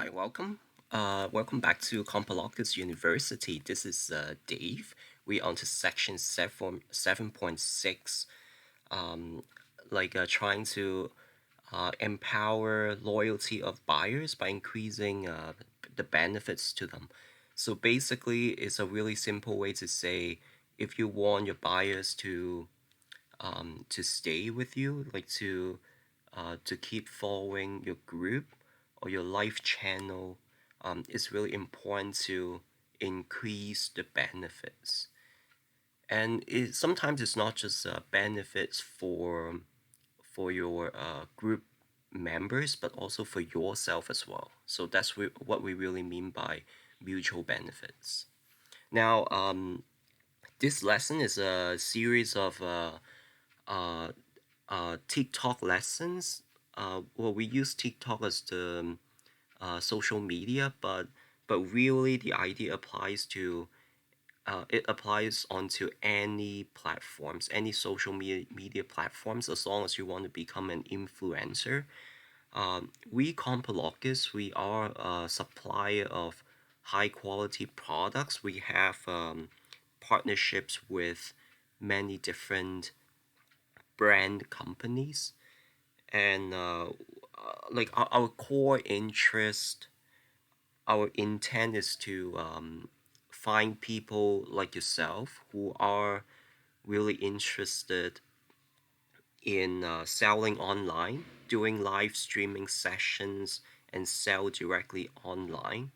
Hi, welcome. Welcome back to Compalocus University. This is Dave. We're on to section 7.6, um, trying to empower loyalty of buyers by increasing the benefits to them. So basically, it's a really simple way to say if you want your buyers to stay with you, to keep following your group or your life channel, it's really important to increase the benefits. And sometimes it's not just benefits for your group members, but also for yourself as well. So that's what we really mean by mutual benefits. Now, this lesson is a series of uh, TikTok lessons. Well, we use TikTok as the social media, but really the idea applies to it applies onto any platforms, any social media platforms, as long as you want to become an influencer. We Compalocus, we are a supplier of high quality products. We have partnerships with many different brand companies, and our core interest, our intent is to find people like yourself who are really interested in selling online, doing live streaming sessions, and sell directly online.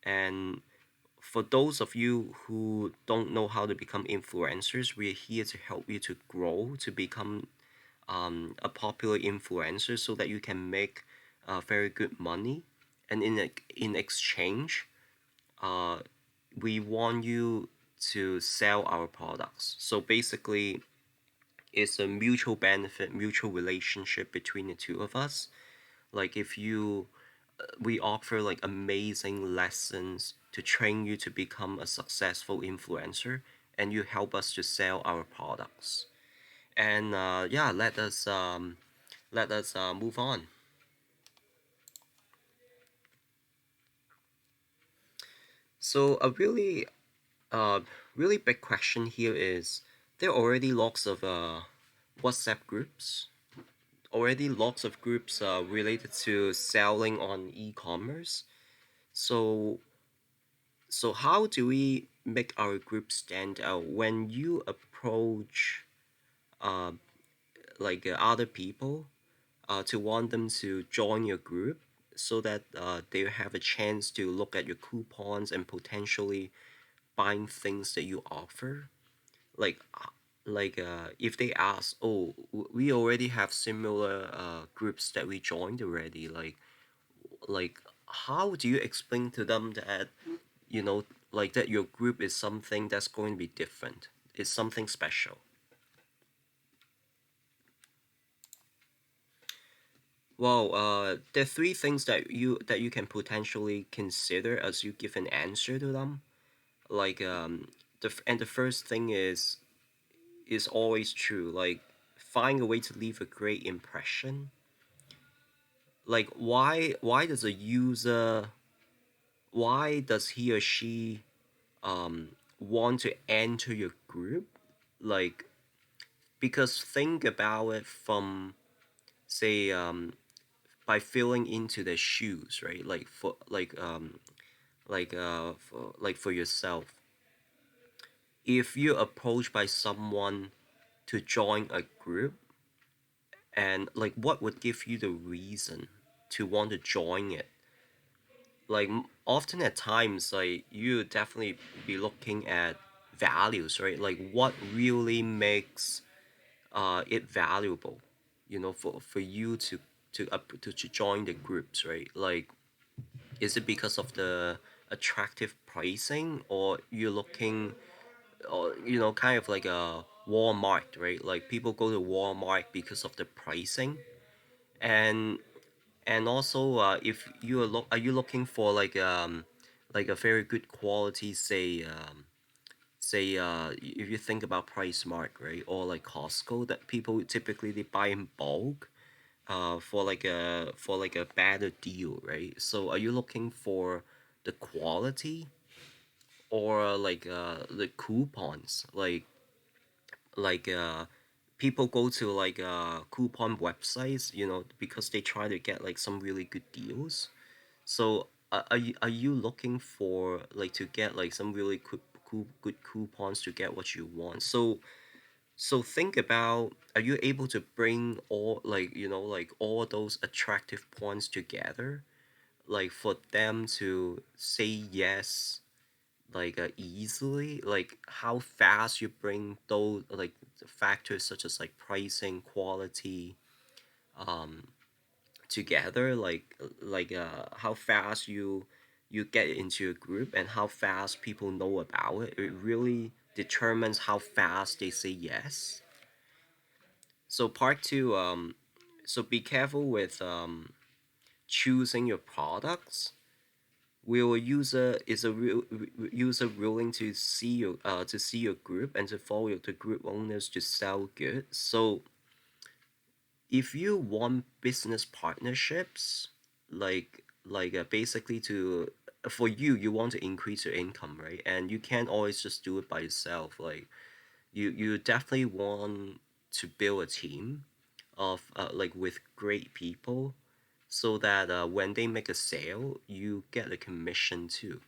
And for those of you who don't know how to become influencers, we're here to help you to grow, to become a popular influencer so that you can make very good money. And in exchange, uh, we want you to sell our products. So basically, it's a mutual benefit, mutual relationship between the two of us. Like if you, we offer like amazing lessons to train you to become a successful influencer, and you help us to sell our products. And yeah, let us move on. So a uh, really big question here is there are already lots of WhatsApp groups, already lots of groups related to selling on e-commerce. So so how do we make our group stand out when you approach uh, other people to want them to join your group so that they have a chance to look at your coupons and potentially buying things that you offer? like if they ask, oh, we already have similar groups that we joined already, like how do you explain to them that, you know that your group is something that's going to be different, it's something special? Well, there are three things that you can potentially consider as you give an answer to them. Like the first thing is always true. Like, find a way to leave a great impression. Like, why does he or she want to enter your group? Like, because think about it from, say, by filling into their shoes, right? For yourself, if you're approached by someone to join a group, and like what would give you the reason to want to join it? Like, often at times, like, you definitely be looking at values, right? Like, what really makes it valuable, for you to join the groups, right? Like, is it because of the attractive pricing, or you're looking, or kind of like a Walmart, right? Like, people go to Walmart because of the pricing. And and also, if are you looking for like a very good quality, say if you think about Price Mark, right, or like Costco, that people typically they buy in bulk, for like a better deal, right? So are you looking for the quality or like the coupons? Like people go to like coupon websites, you know, because they try to get like some really good deals. So are you looking for like to get like some really good coupons to get what you want? So think about, are you able to bring all like, you know, like all those attractive points together, like for them to say yes, like easily, like how fast you bring those like factors such as like pricing, quality, um, together, how fast you get into a group and how fast people know about it. It really determines how fast they say yes. So part two, so be careful with choosing your products. Will a user is a real user willing to see your group and to follow the group owners to sell goods? So if you want business partnerships, basically to for you want to increase your income, right? And you can't always just do it by yourself. Like you definitely want to build a team of like with great people, so that when they make a sale, you get a commission too.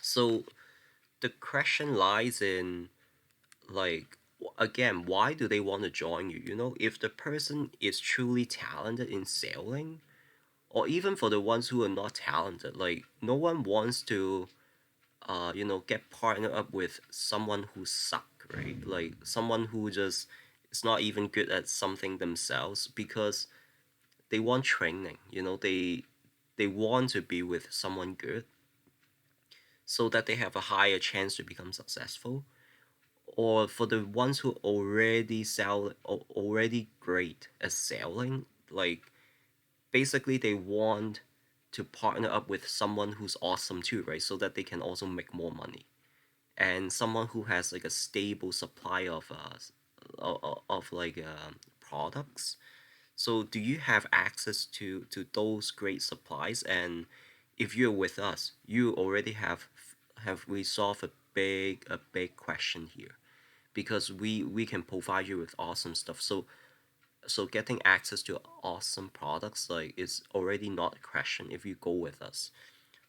So the question lies in like again, why do they want to join you? You know, if the person is truly talented in selling, or even for the ones who are not talented, like no one wants to you know, get partnered up with someone who suck, right? Like someone who just is not even good at something themselves, because they want training, you know, they want to be with someone good so that they have a higher chance to become successful. Or for the ones who already already great at selling, like basically they want to partner up with someone who's awesome too, right? So that they can also make more money, and someone who has like a stable supply of like products. So do you have access to those great supplies? And if you're with us, you already have resolved a big question here, because we can provide you with awesome stuff. So getting access to awesome products like is already not a question if you go with us.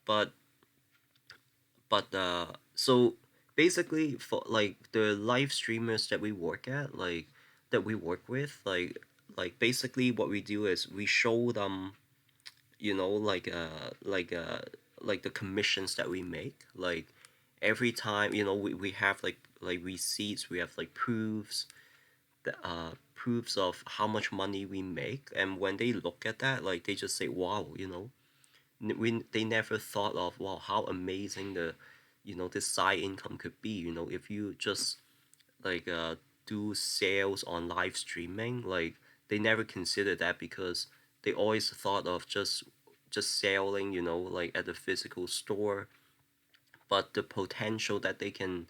But so basically for like the live streamers that we work at, like that we work with, basically what we do is we show them, you know, like the commissions that we make, like every time, you know, we have like receipts, we have like proofs, proofs of how much money we make. And when they look at that, like they just say wow, you know, they never thought of wow, how amazing the, you know, this side income could be, you know, if you just like do sales on live streaming. Like they never considered that, because they always thought of just selling, you know, like at the physical store. But the potential that they can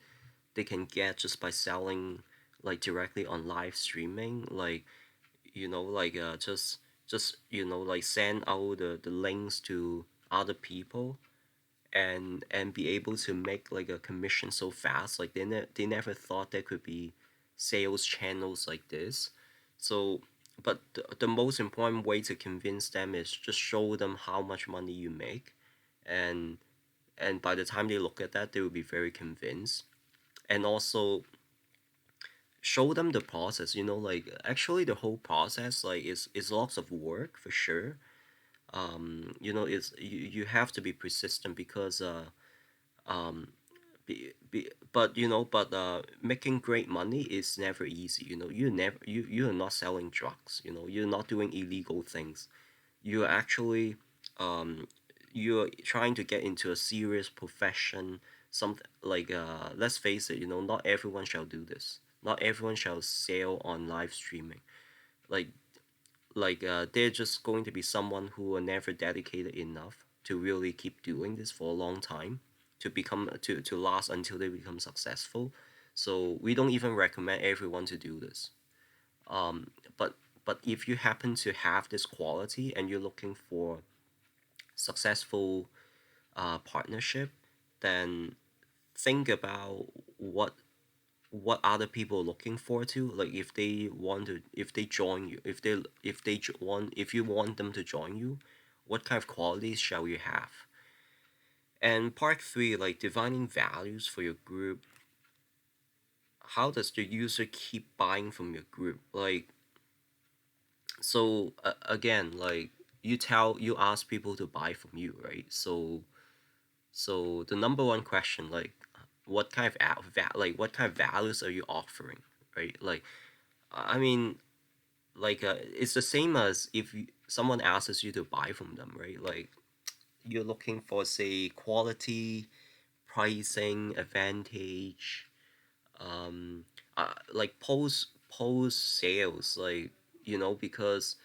get just by selling like directly on live streaming, like, you know, like just you know, like send out the links to other people, and be able to make like a commission so fast. Like they never thought there could be sales channels like this. So but the most important way to convince them is just show them how much money you make, and and by the time they look at that, they will be very convinced. And also show them the process, you know, like actually the whole process like is lots of work for sure. You know, it's you have to be persistent, because um but you know, making great money is never easy. You know, you are not selling drugs, you know, you're not doing illegal things. You're actually um you're trying to get into a serious profession. Something like let's face it, you know, not everyone shall do this. Not everyone shall sell on live streaming. Like they're just going to be someone who are never dedicated enough to really keep doing this for a long time, to become to last until they become successful. So we don't even recommend everyone to do this. um but But if you happen to have this quality and you're looking for successful partnership, then think about what what other people are looking for too. Like if they want to, if they join you, if they want, if you want them to join you, what kind of qualities shall you have? And part three, like defining values for your group. How does the user keep buying from your group? Like, so again, like you ask people to buy from you, right? So the number one question, like, what kind of like what kind of values are you offering, right? Like, I mean, like it's the same as if someone asks you to buy from them, right? Like you're looking for, say, quality, pricing, advantage, um, like post sales, like, because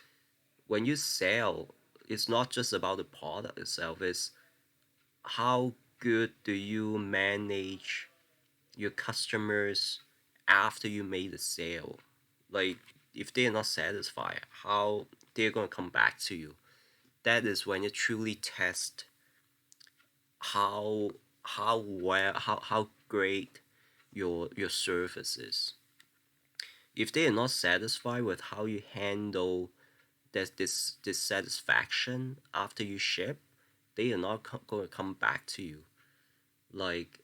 when you sell, it's not just about the product itself. It's how good do you manage your customers after you made the sale. Like if they're not satisfied, how they're gonna come back to you. That is when you truly test how how great your service is. If they are not satisfied with how you handle this dissatisfaction after you ship, they are not going to come back to you. Like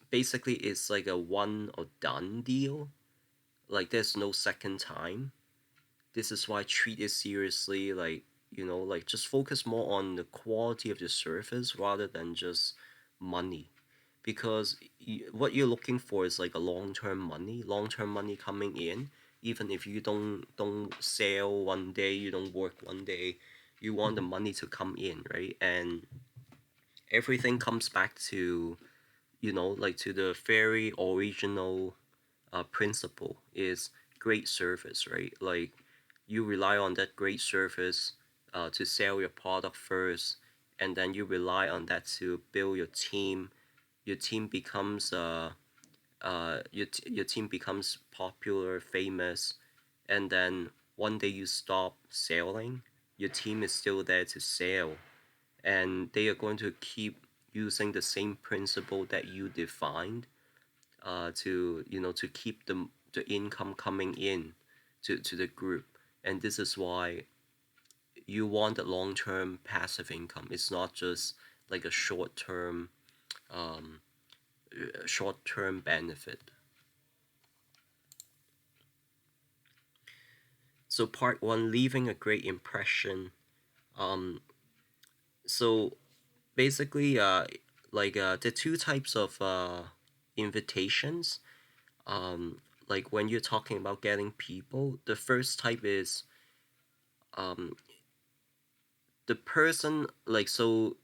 basically, it's like a one or done deal. Like there's no second time. This is why treat it seriously. Like, like just focus more on the quality of the service rather than just money, because what you're looking for is like a long-term money coming in. Even if you don't sell one day, you don't work one day, you want the money to come in, right? And everything comes back to, like to the very original principle is great service, right? Like you rely on that great service to sell your product first, and then you rely on that to build your team. Your team becomes your team becomes popular, famous, and then one day you stop selling, your team is still there to sell, and they are going to keep using the same principle that you defined to to keep the income coming in to the group. And this is why you want a long-term passive income. It's not just like a um, short-term benefit. So part one, leaving a great impression. um, so basically like the two types of invitations. um, like when you're talking about getting people, the first type is um, the person, like, so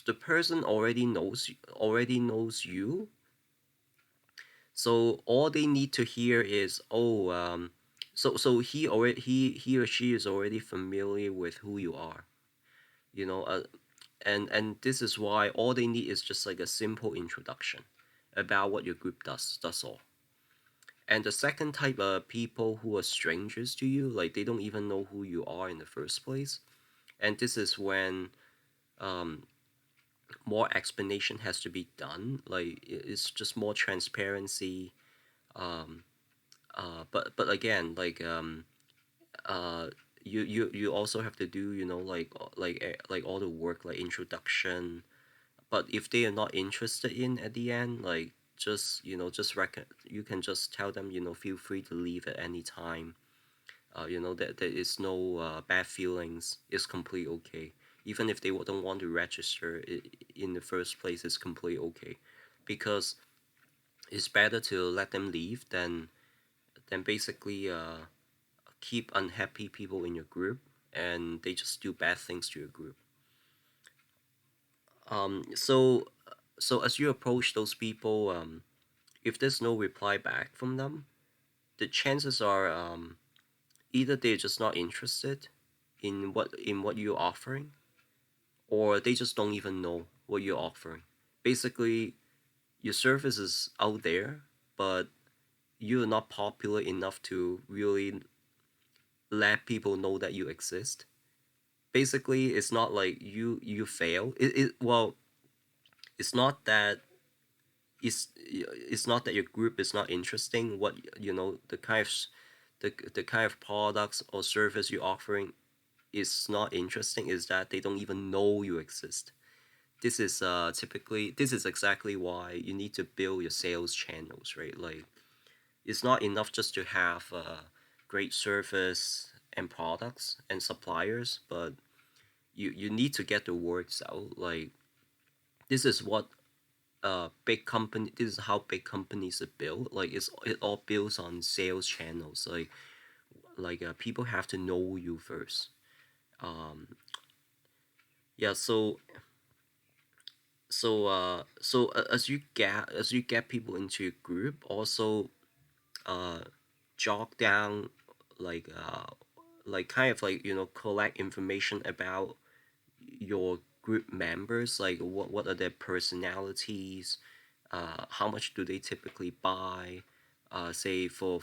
the person already knows you. So all they need to hear is, oh, so he or she is already familiar with who you are, you know uh, and this is why all they need is just like a simple introduction about what your group does. That's all. And the second type of people who are strangers to you, like they don't even know who you are in the first place. And this is when um, more explanation has to be done. Like it's just more transparency. Um, but again, like uh, you also have to do, like all the work, like introduction. But if they are not interested in at the end, like just you can just tell them, feel free to leave at any time. That there is no bad feelings. It's completely okay. Even if they don't want to register in the first place, it's completely okay, because it's better to let them leave than basically keep unhappy people in your group and they just do bad things to your group. So as you approach those people, if there's no reply back from them, the chances are either they're just not interested in what you're offering, or they just don't even know what you're offering. Basically, your service is out there, but you're not popular enough to really let people know that you exist. Basically, it's not like you fail. Well, it's not that it's not that your group is not interesting. What the kind of the kind of products or service you're offering is not interesting. Is that they don't even know you exist. This is exactly why you need to build your sales channels, right? Like it's not enough just to have great service and products and suppliers, but you need to get the words out. Like this is what big company this is how big companies are built. Like it all builds on sales channels. People have to know you first. um yeah as you get people into your group, also uh jot down like uh kind of like collect information about your group members, like what are their personalities, how much do they typically buy. Say for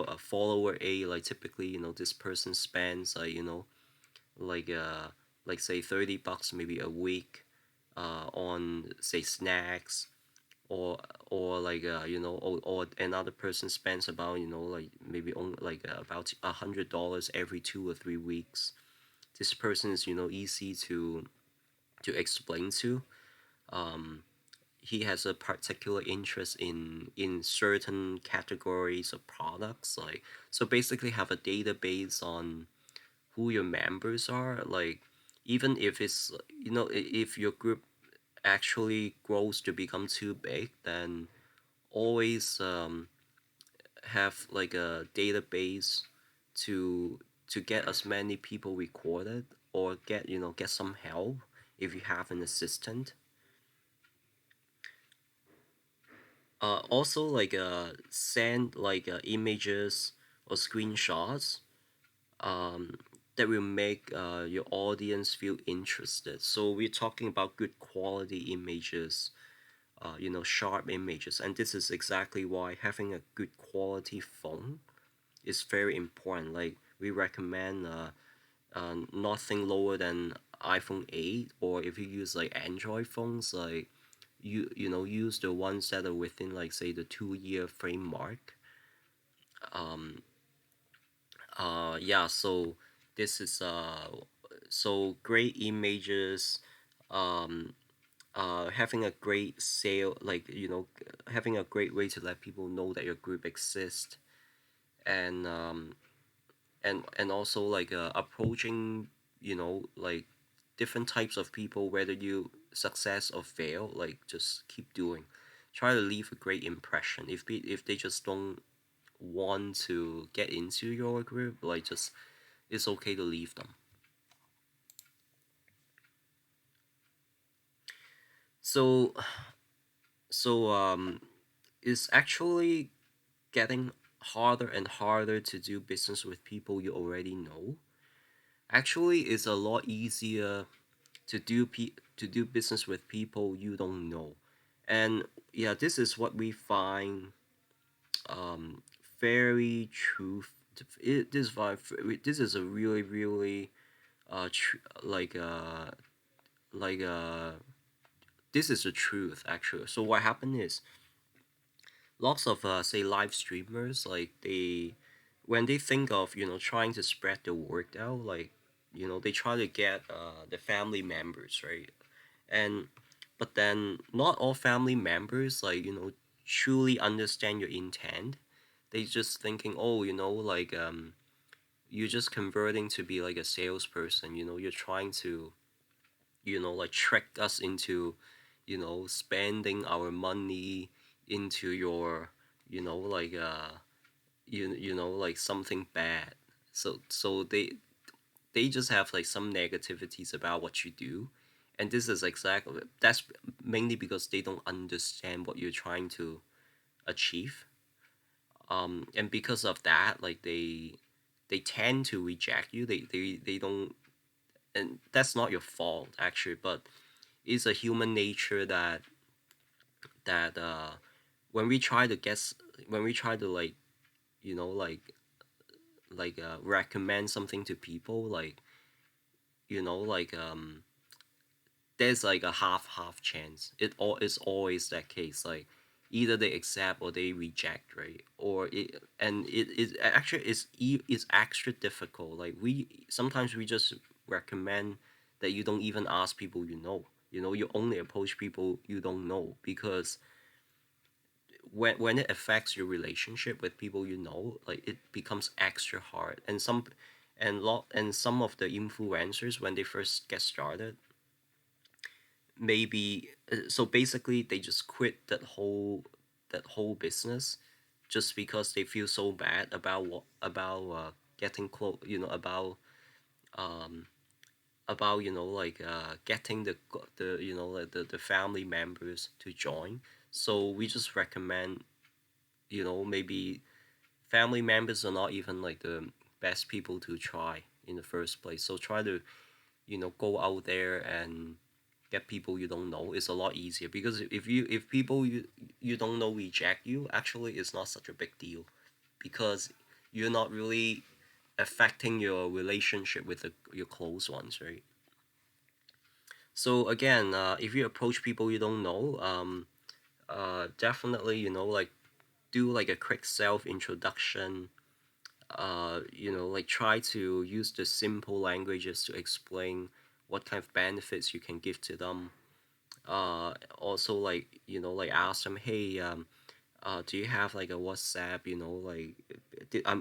a follower A, like typically this person spends like uh like say $30 maybe a week on say snacks, or or another person spends about like maybe only like about $100 every 2 or 3 weeks. This person is easy to explain to. um he has a particular interest in certain categories of products, like so basically have a database on who your members are. Like even if it's if your group actually grows to become too big, then always have like a database to get as many people recorded, or get get some help if you have an assistant. Also like send like images or screenshots um that will make your audience feel interested. So we're talking about good quality images, sharp images, and this is exactly why having a good quality phone is very important. Like we recommend nothing lower than iPhone 8, or if you use like Android phones, like use the ones that are within like say the 2 year frame mark. Um, yeah, so this is so great images, um, having a great sale, like having a great way to let people know that your group exists, and and also like approaching like different types of people, whether you success or fail, like just keep doing, try to leave a great impression. If they just don't want to get into your group, like just it's okay to leave them. So it's actually getting harder and harder to do business with people you already know. Actually, it's a lot easier to do business with people you don't know. And yeah, this is what we find um very true. This is a really really like like this is the truth actually. So what happened is lots of say live streamers, like they when they think of trying to spread the word out, like they try to get the family members, right? And but then not all family members like truly understand your intent. They just thinking, oh, you're just converting to be like a salesperson, you're trying to like trick us into spending our money into your like like something bad. So they just have like some negativities about what you do, and this is exactly that's mainly because they don't understand what you're trying to achieve. And because of that, like they tend to reject you. They don't, and that's not your fault actually, but it's a human nature that when we try to guess, when we try to like, you know, recommend something to people, like, you know, there's like a half chance. It's always that case. Like either they accept or they reject, right? Or it actually is extra difficult. Like we sometimes we just recommend that you don't even ask people you know. You know, you only approach people you don't know, because when it affects your relationship with people you know, like it becomes extra hard. And some of the influencers, when they first get started, maybe so basically they just quit that whole business just because they feel so bad about what about getting close, you know, um about, you know, getting the you know, like the family members to join. So we just recommend, you know, maybe family members are not even like the best people to try in the first place. So try to, you know, go out there and get people you don't know is a lot easier, because if people you don't know reject you, actually it's not such a big deal, because you're not really affecting your relationship with your close ones, right? So again, if you approach people you don't know, definitely, you know, like do like a quick self introduction. You know, like try to use the simple languages to explain what kind of benefits you can give to them. Also, like, you know, like ask them, hey, do you have like a WhatsApp? You know, like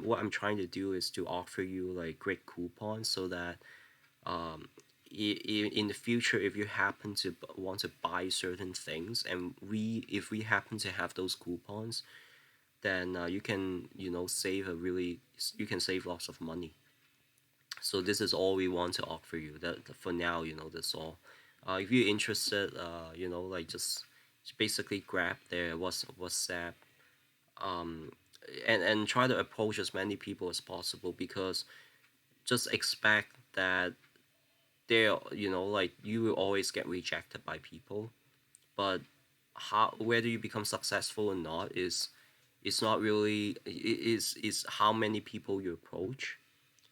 what I'm trying to do is to offer you like great coupons, so that um, in the future, if you happen to want to buy certain things, and if we happen to have those coupons, then you can, you know, you can save lots of money. So this is all we want to offer you. That for now, you know, that's all. If you're interested, you know, like just basically grab their WhatsApp, um, and try to approach as many people as possible, because just expect that they're, you know, like you will always get rejected by people. But how, whether you become successful or not is not really, is how many people you approach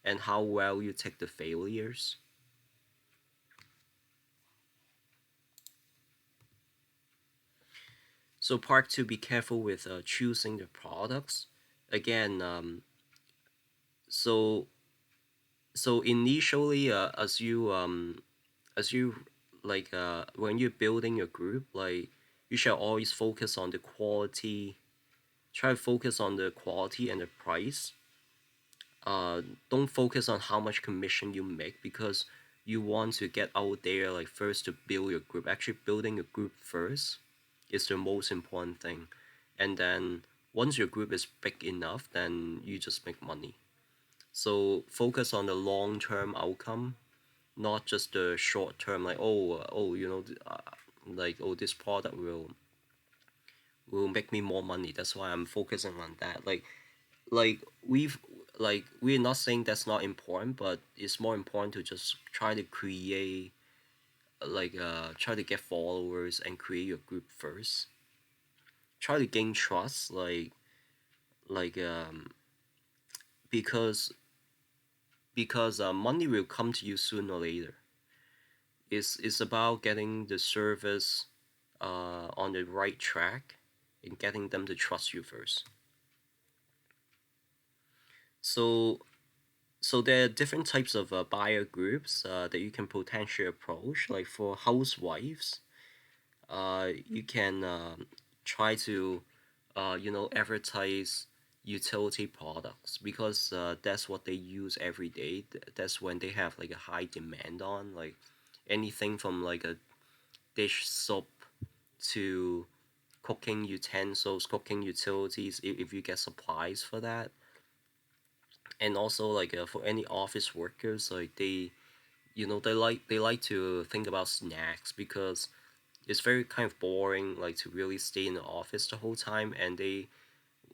and how well you take the failures. So part two, be careful with choosing the products. Again, so initially, as you when you're building your group, like you shall always focus on the quality. Try to focus on the quality and the price. Don't focus on how much commission you make, because you want to get out there like first to build your group. Actually, building a group first is the most important thing, and then once your group is big enough, then you just make money. So focus on the long term outcome, not just the short term. Like, you know, like, oh, this product will make me more money. That's why I'm focusing on that. Like we've we're not saying that's not important, but it's more important to just try to create, try to get followers and create your group first. Try to gain trust, like because money will come to you sooner or later. It's about getting the service on the right track and getting them to trust you first. So there are different types of buyer groups that you can potentially approach. Like for housewives, you can try to, you know, advertise utility products, because that's what they use every day. That's when they have like a high demand on, like anything from like a dish soap to cooking utensils, cooking utilities. If you get supplies for that, and also like for any office workers, like they, you know, they like to think about snacks, because it's very kind of boring like to really stay in the office the whole time, and they,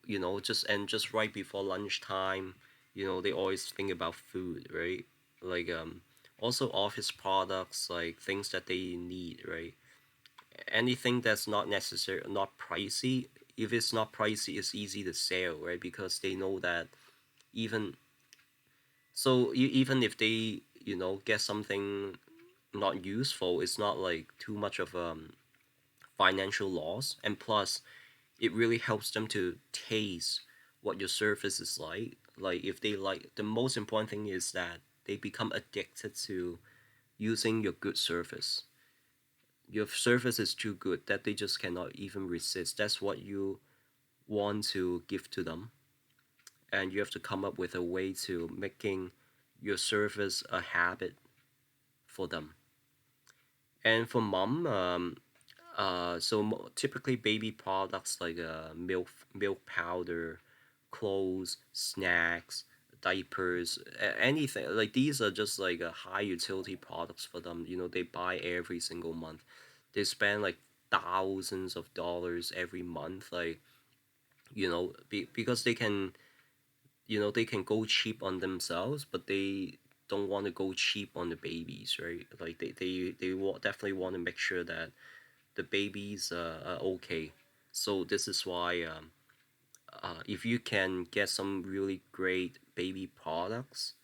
you know, just right before lunchtime, you know, they always think about food, right? Like also office products, like things that they need, right? Anything that's not necessary, not pricey, if it's not pricey, it's easy to sell, right? Because they know that even even if they get something not useful, it's not like too much of financial loss. And plus, it really helps them to taste what your service is like. Like if they like, the most important thing is that they become addicted to using your good service. Your service is too good that they just cannot even resist. That's what you want to give to them, and you have to come up with a way to making your service a habit for them. And for mom, typically baby products like milk powder, clothes, snacks, diapers, anything like these are just like high utility products for them. They buy every single month. They spend like thousands of dollars every month, like because they can go cheap on themselves, but they don't want to go cheap on the babies, right? Like definitely want to make sure that the babies are okay. So this is why if you can get some really great baby products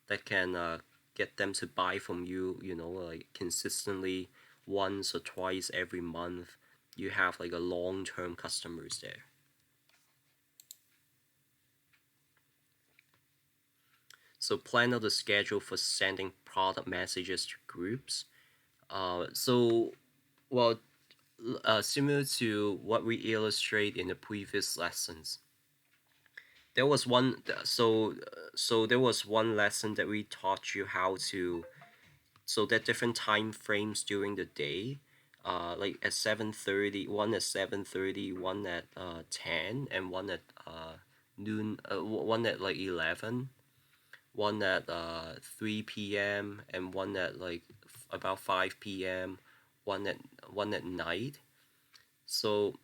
that can get them to buy from you, like consistently once or twice every month, you have like a long-term customers there. So plan out the schedule for sending product messages to groups. So, well, similar to what we illustrate in the previous lessons, there was one. So there was one lesson that we taught you how to. So there are different time frames during the day. Like at 7:30, one at 7:30, one at 10, and one at noon. One at like 11, one at 3 p.m., and one at like about 5 p.m., one at one at night. So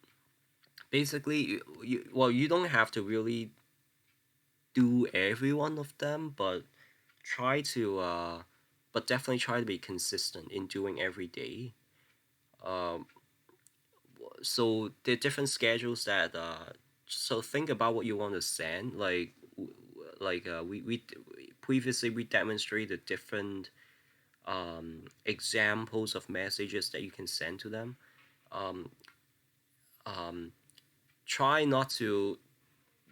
basically, you don't have to really do every one of them, but try to but definitely try to be consistent in doing every day. Um, so there are different schedules that so think about what you want to send. We previously we demonstrated different examples of messages that you can send to them. Um, um, Try not to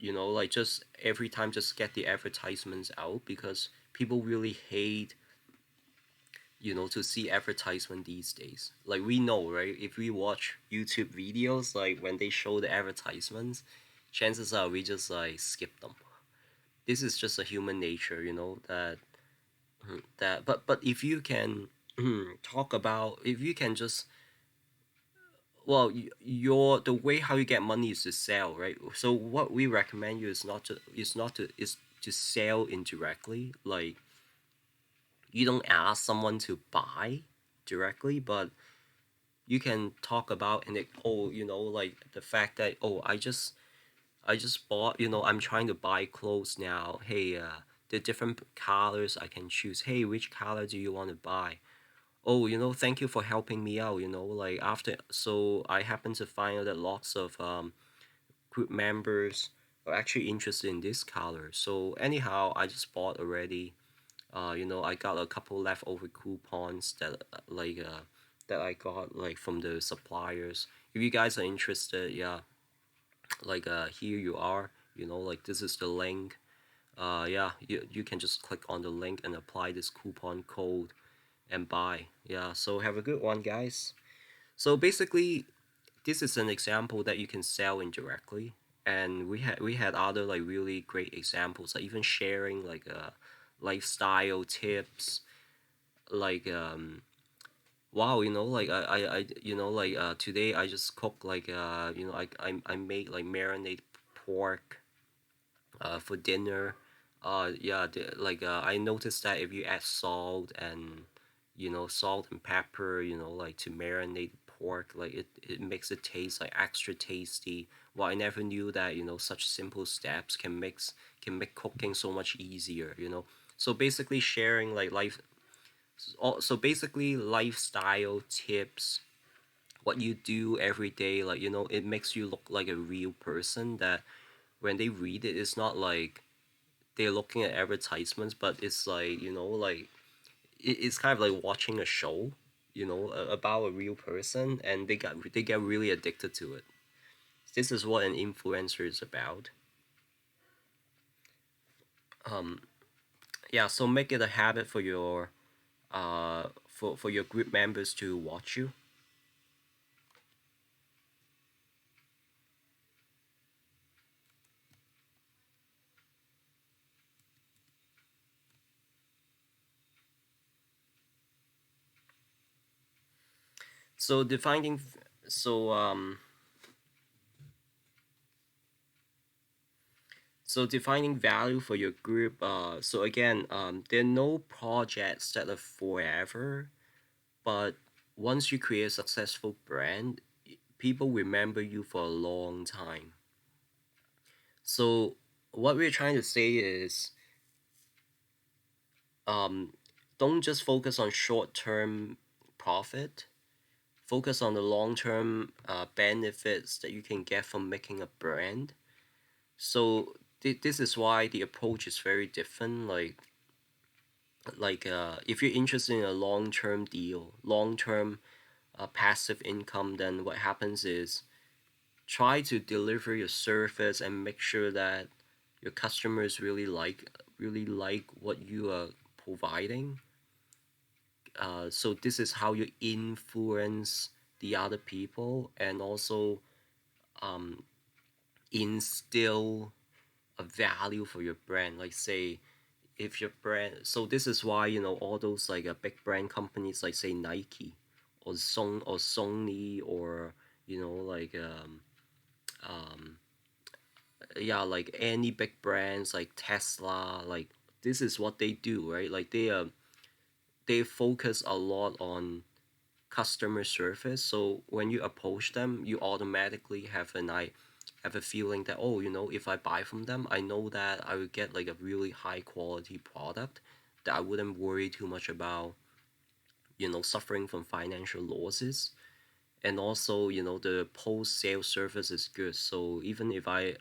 like just every time just get the advertisements out, because people really hate to see advertisement these days. Like we know, right? If we watch YouTube videos, like when they show the advertisements, chances are we just like skip them. This is just a human nature, but if you can talk about, if you can just, well, your the way how you get money is to sell, right? So what we recommend you is to sell indirectly. Like you don't ask someone to buy directly, but you can talk about, and like the fact that, oh, I just bought, I'm trying to buy clothes now. Hey, the different colors I can choose. Hey, which color do you want to buy? Oh, thank you for helping me out. Like after, so I happen to find out that lots of group members are actually interested in this color. So anyhow, I just bought already. I got a couple leftover coupons that I got like from the suppliers. If you guys are interested, yeah, like here you are. Like this is the link. Yeah, you can just click on the link and apply this coupon code and buy. Yeah, so have a good one, guys. So basically, this is an example that you can sell indirectly, and we had other like really great examples, like even sharing like lifestyle tips, like wow, like like today I just cooked like I made like marinated pork for dinner. Yeah, like I noticed that if you add salt and salt and pepper, like to marinate pork, like it makes it taste like extra tasty. Well, I never knew that such simple steps can make cooking so much easier. So basically sharing like life, so basically lifestyle tips what you do every day, like, it makes you look like a real person, that when they read it, it's not like they're looking at advertisements, but it's like, like it's kind of like watching a show, about a real person, and they get really addicted to it. This is what an influencer is about. um yeah, so make it a habit for your for your group members to watch you. So defining so so defining value for your group, so again, there are no projects that are forever, but once you create a successful brand, people remember you for a long time. So what we're trying to say is, um, don't just focus on short-term profit. Focus on the long-term benefits that you can get from making a brand. So this is why the approach is very different. If you're interested in a long-term deal, long-term passive income, then what happens is try to deliver your service and make sure that your customers really like what you are providing. So this is how you influence the other people, and also um, instill a value for your brand. Like, say, if your brand, so this is why, all those like big brand companies, like, say, Nike or Sony, or like um yeah, like any big brands like Tesla, like, this is what they do, right? Like, they focus a lot on customer service. So when you approach them, you automatically have a feeling that, oh, if I buy from them, I know that I would get like a really high quality product, that I wouldn't worry too much about, suffering from financial losses. And also, the post sale service is good, so even if I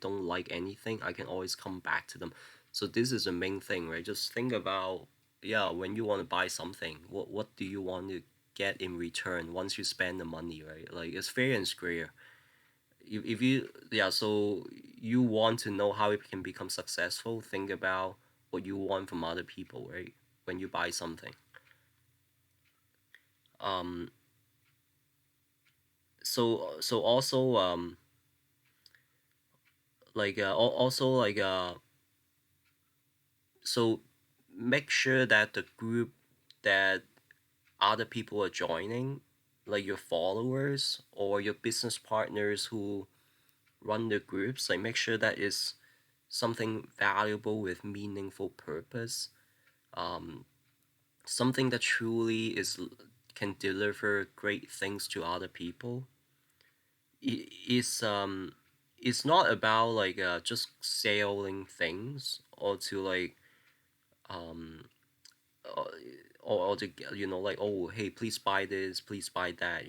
don't like anything, I can always come back to them. So this is the main thing, right? Just think about, yeah, when you want to buy something, what do you want to get in return once you spend the money, right? Like, it's fair and square. If you, yeah, so you want to know how it can become successful, think about what you want from other people, right? When you buy something. um so also, also, like, so make sure that the group that other people are joining, like your followers or your business partners who run the groups, like, make sure that is something valuable with meaningful purpose, um, something that truly can deliver great things to other people. It's not about like just selling things, or to like um uh, or to like, oh, hey, please buy this, please buy that.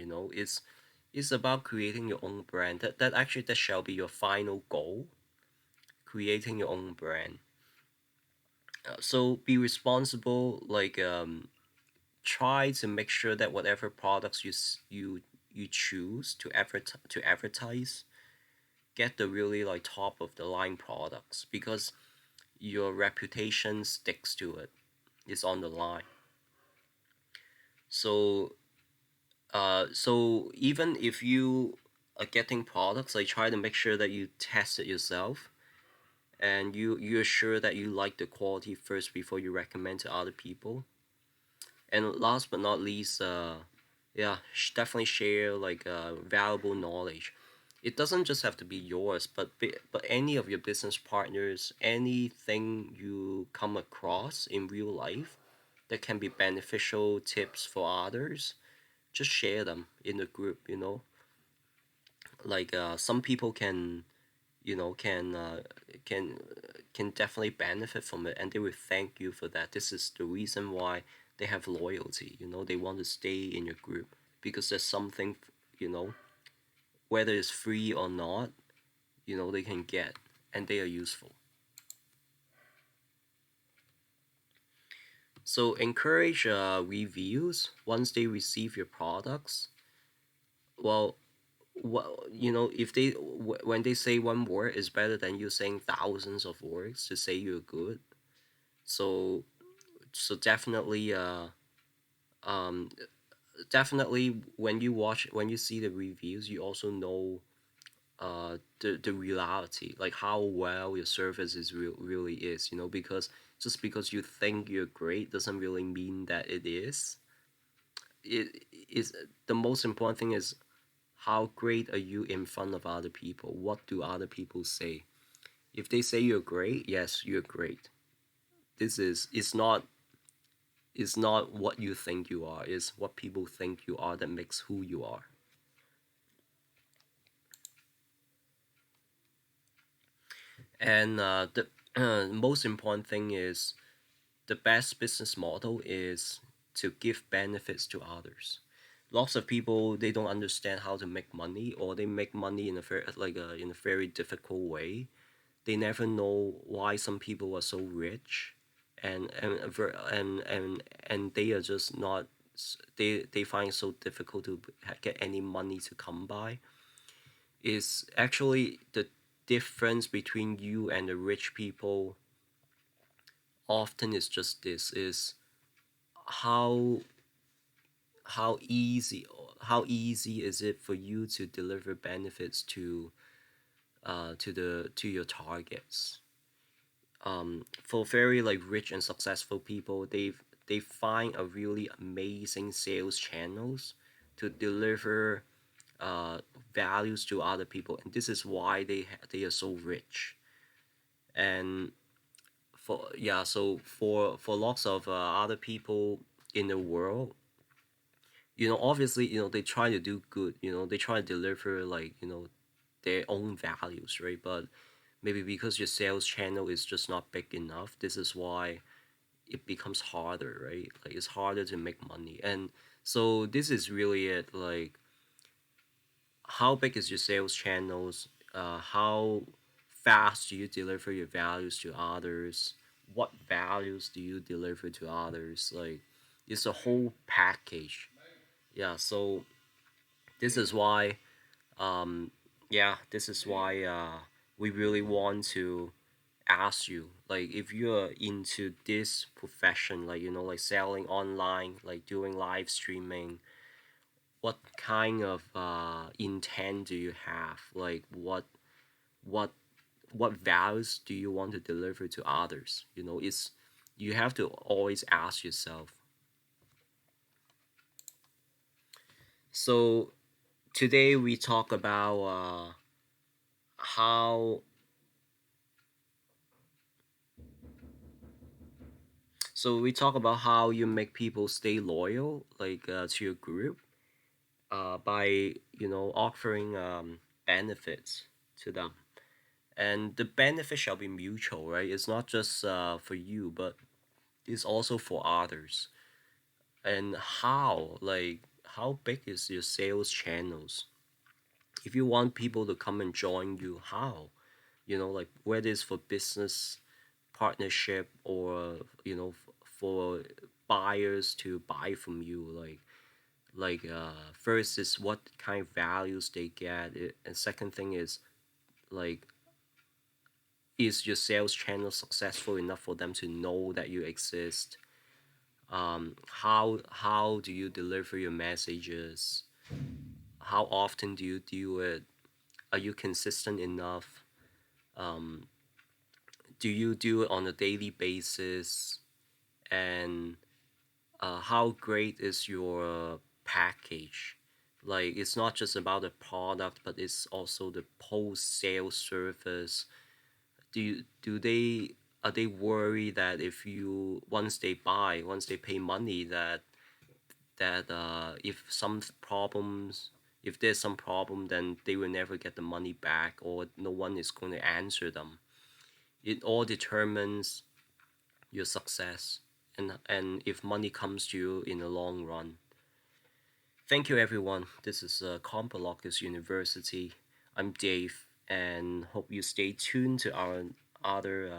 It's about creating your own brand. That actually, that shall be your final goal, creating your own brand. So be responsible, like, try to make sure that whatever products you choose to advertise, get the really like top of the line products, because your reputation sticks to it. It's on the line. So so even if you are getting products, like, try to make sure that you test it yourself, and you're sure that you like the quality first before you recommend to other people. And last but not least, yeah, definitely share like valuable knowledge. It doesn't just have to be yours, but any of your business partners, anything you come across in real life that can be beneficial tips for others, just share them in the group. Like, some people can, you know can can can definitely benefit from it, and they will thank you for that. This is the reason why they have loyalty. They want to stay in your group. because there's something, you know, whether it's free or not, they can get, and they are useful. So encourage reviews once they receive your products. Well, if when they say one word is better than you saying thousands of words to say you're good. So definitely, um, definitely when you see the reviews, you also know the reality, like how well your service really is, because just because you think you're great doesn't really mean that it is. It is the most important thing is how great are you in front of other people? What do other people say? If they say you're great, yes, you're great. This is it's not what you think you are, it's what people think you are that makes who you are. And the most important thing is the best business model is to give benefits to others. Lots of people, they don't understand how to make money, or they make money in a very difficult way. They never know why some people are so rich, and they are just not. They find it so difficult to get any money to come by. Is actually the difference between you and the rich people often is just this: is how how easy is it for you to deliver benefits to your targets. For very like rich and successful people, they find a really amazing sales channels to deliver uh, values to other people, and this is why they are so rich. And for lots of other people in the world, obviously, they try to do good, they try to deliver, like, their own values, right? But maybe because your sales channel is just not big enough, this is why it becomes harder, right? Like, it's harder to make money. And so this is really it, like, how big is your sales channels? How fast do you deliver your values to others? What values do you deliver to others? Like, it's a whole package. Yeah, so this is why, um, we really want to ask you, like, if you're into this profession, like, like selling online, like doing live streaming, what kind of intent do you have? Like, what what values do you want to deliver to others? It's you have to always ask yourself. So today we talk about how how you make people stay loyal, like, to your group, by offering benefits to them, and the benefit shall be mutual, right? It's not just for you, but it's also for others. And how big is your sales channels? If you want people to come and join you, how? Like, whether it's for business partnership, or for buyers to buy from you, first is what kind of values they get, and second thing is, like, is your sales channel successful enough for them to know that you exist? How do you deliver your messages? How often do you do it? Are you consistent enough? um, do you do it on a daily basis? And how great is your package? Like, it's not just about the product, but it's also the post sale service. Do they Are they worried that if you once they pay money, that if there's some problem, then they will never get the money back, or no one is going to answer them? It all determines your success, and if money comes to you in the long run. Thank you, everyone. This is Compalocus University. I'm Dave, and hope you stay tuned to our other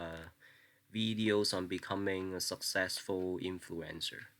videos on becoming a successful influencer.